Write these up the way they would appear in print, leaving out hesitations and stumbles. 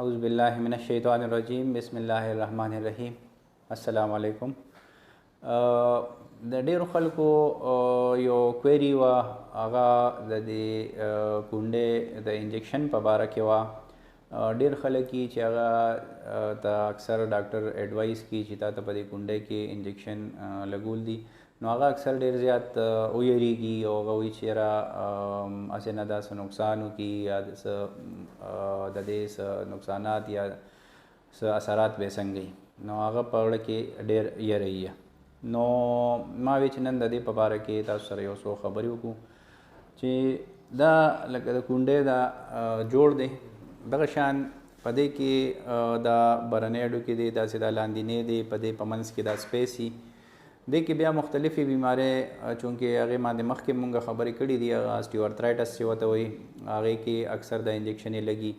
औज़ु बिल्लाहि मिनश शैतानिर रजीम बिस्मिल्लाहिर रहमानिर रहीम। अस्सलामु अलैकुम। د ډیرو خلکو یو کویری وه، هغه د دې کونډې د انجکشن په باره کې وه. ډیر خلک چې هغه ته اکثر ډاکټر ایډوایس کوي چې تا ته په دې کونډې کې انجکشن لګول دي، نو هغه اکثر ډیر زیات ویریږي او هغه وایي چې یاره هسې نه دا څه نقصان وکړي یا د دې څه نقصانات یا څه اثرات به څنګه وي، نو هغه په اړه کې ډیر یره یي. نو ما وی چې نن د دې په باره کې تاسو سره یو څو خبرې وکړو چې دا لکه د کونډې دا جوړ دی، دغه شان په دې کې دا برنۍ هډوکي دی، داسې دا لاندینۍ دی، په دې په منځ کې دا سپیس وي. دې کې بیا مختلفې بیمارۍ چونکې هغې باندې مخکې مونږ خبرې کړي دي، هغه اسټیوارترایټس چې ورته وایي، هغې کې اکثر د انجکشن یې لګي.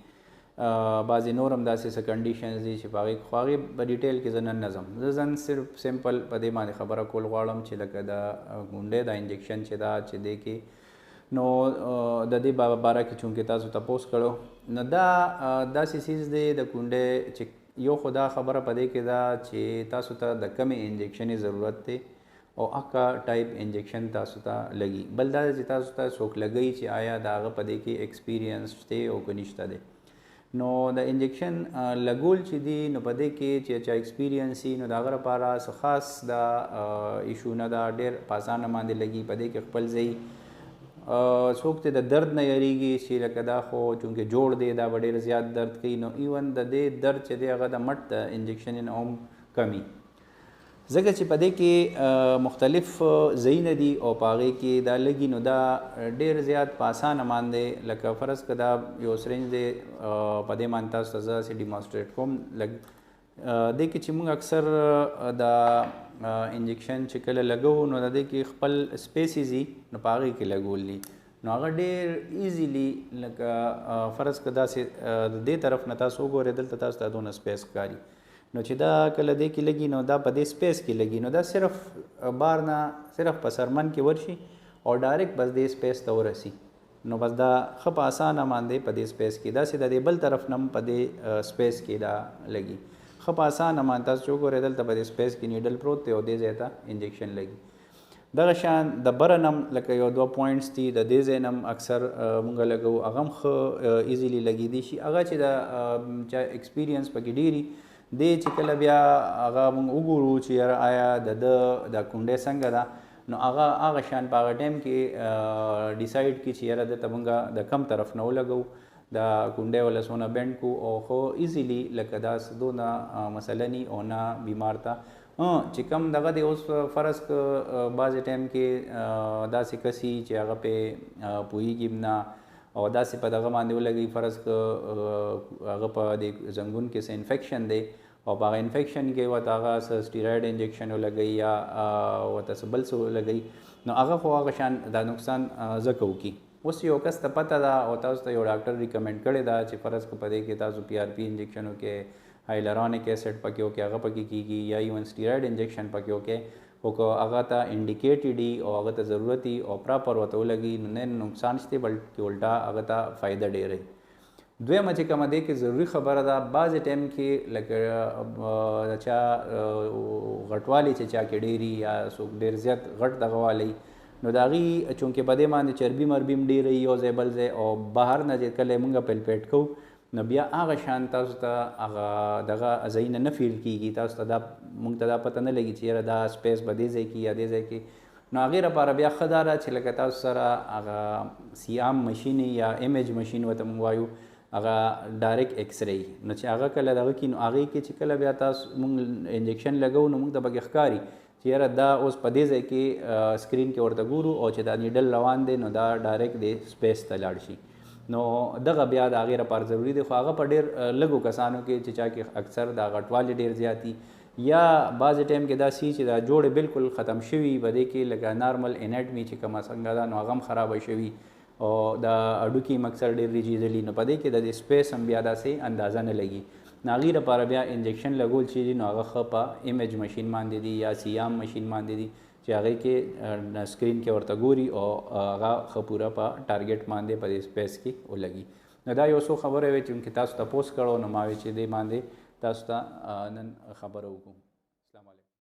بعضې نور هم داسې څه کنډیشنز دي چې په هغې خو هغې په ډیټیل کې زه نن نه ځم، زه ځن صرف سمپل په دې باندې خبره کول غواړم چې لکه د کونډې دا انجکشن چې دا چې دی کې، نو د دې باره کې چونکې تاسو تپوس کړو، نو دا داسې څیز دی د کونډې چې یو خو دا خبره په دې کې ده چې تاسو ته د کمې انجکشنې ضرورت دی او هغه ټایپ انجکشن تاسو ته لګي. بل دا چې تاسو ته څوک لګوي چې آیا د هغه په دې کې ایکسپیرینس دی او که نشته دی. نو د انجکشن لګول چې دي، نو په دې کې چې چا ایکسپیرینس وي، نو د هغه لپاره څه خاص دا ایشو نه ده، ډېر په اسانه باندې لګي. په دې کې خپل ځای څوک ته د درد نه یریږي چې لکه دا خو چونکې جوړ دی، دا به ډېر زیات درد کوي، نو ایون د دې درد چې دی هغه د مټ د انجکشن نه هم کمی، ځکه چې په دې کې مختلف ځایونه دي او په هغې کې دا لګي، نو دا ډېر زیات په اسانه باندې لکه فرض که دا یو سرنج دی، په دې باندې تاسو ته زه هسې ډیمانسټریټ کوم. دې کې چې موږ اکثر د انجکشن چې کله لګوو، نو د دې کې خپل سپیسیز وي، نو په هغې کې لګول دي، نو هغه ډېر ایزیلی لکه فرض که داسې د دې طرف نه تاسو وګورئ، دلته تاسو ته دونه سپیس ښکاري، نو چې دا کله دې کې لګي، نو دا په دې سپیس کې لګي، نو دا صرف بار نه صرف په سرمن کې ورشي او ډایرکټ بس دې سپیس ته ورسي، نو بس دا ښه په اسانه باندې په دې سپیس کې، داسې د دې بل طرف نه هم په دې سپیس کې دا لګي، ښه په اسانه باندې تاسو چې وګورئ دلته په دې سپیس کې نیډل پروت دی او دې ځای ته انجکشن لګي. دغه شان د بره نه هم لکه یو دوه پوینټس دي، د دې ځای نه هم اکثر مونږ لګوو، هغه هم ښه ایزیلی لګېدی شي. هغه چې د چا ایکسپیرینس پکې ډېري دی، چې کله بیا هغه مونږ وګورو چې یاره آیا د کونډې څنګه ده، نو هغه شان په هغه ټایم کې ډیسایډ کړي چې یاره دته مونږ د کم طرف نه ولګو، د کونډې وله څونه بینډ کو او خو ایزیلی لکه دا دونه مسله ني او نه بیمار ته چې کم دغه دی. اوس فرض که بعضې ټایم کې داسې کسي چې هغه پې پوهېږي هم نه او داسې په دغه باندې ولګوي، فرض که هغه په دې زنګون کې څه انفیکشن دی او په هغه انفیکشن کې ورته هغه څه سټیراید انجکشن ولګوي یا ورته څه بل څه ولګوي، نو هغه خو هغه شان دا نقصان ځکه وکړي. اوس یو کس ته پته ده او تاسو ته یو ډاکټر ریکمنډ کړی ده چې فرض که په دې کې تاسو پی آر پي انجکشن وکړئ، هایلرونیک ایسډ پکې وکړئ، هغه پکې کېږي، یا ایون سټیراید انجکشن پکې وکړئ، خو که هغه ته انډیکیټډ وي او هغه ته ضرورت وي او پراپر ورته ولګي، نو نه نقصان شته بلکې الټا هغه ته فایده ډېره وي. دویمه چې کومه دی کې ضروري خبره ده، بعضې ټایم کې لکه د چا غټوالی چې چا کې ډېري یا څوک ډېر زیات غټ دغه والی، نو د هغې چونکې په دې باندې چربي مربي هم ډېره وي یو ځای بل ځای، او بهر نه چې کله موږ پلپیټ کوو، نو بیا هغه شان تاسو ته هغه دغه ځایونه نه فیل کېږي، تاسو ته دا موږ ته دا پته نه لګي چې یاره دا سپیس به دې ځای کې یا دې ځای کې. نو هغې لپاره بیا ښه دا ده چې لکه تاسو سره هغه سیام مشین یا ایمیج مشین ورته موږ وایو، هغه ډایرکټ ایکس ری، نو چې هغه کله دغه کړي، نو هغې کې چې کله بیا تاسو موږ انجکشن لګوو، نو موږ ته پکې ښکاري چې یاره دا اوس په دې ځای کې سکرین کې ورته ګورو او چې دا نیډل روان دی، نو دا ډایرکټ د سپیس ته لاړ شي. نو دغه بیا د هغې لپاره ضروري دی، خو هغه په ډېر لږو کسانو کې چې چا کې اکثر دا غټوالی ډېر زیات وي، یا بعضې ټایم کې داسې چې دا جوړې بالکل ختم شوي، په دې کې لکه نارمل انیټمي چې کومه څنګه ده، نو هغه هم خرابه شوي او د هډوکي هم اکثر ډېر ریجیدلي، نو په دې کې د سپیس هم بیا داسې اندازه نه لګي. نو هغې لپاره بیا انجکشن لګول چې دي، نو هغه ښه په ایمیج مشین باندې دي یا سیام مشین باندې دي، چې هغې کې سکرین کې ورته ګوري او هغه ښه پوره په ټارګیټ باندې په دې سپیس کې ولګي. نو دا یو څو خبرې وې چې تاسو تپوس کړو نو ما وی چې دې باندې تاسو ته نن خبره وکړو.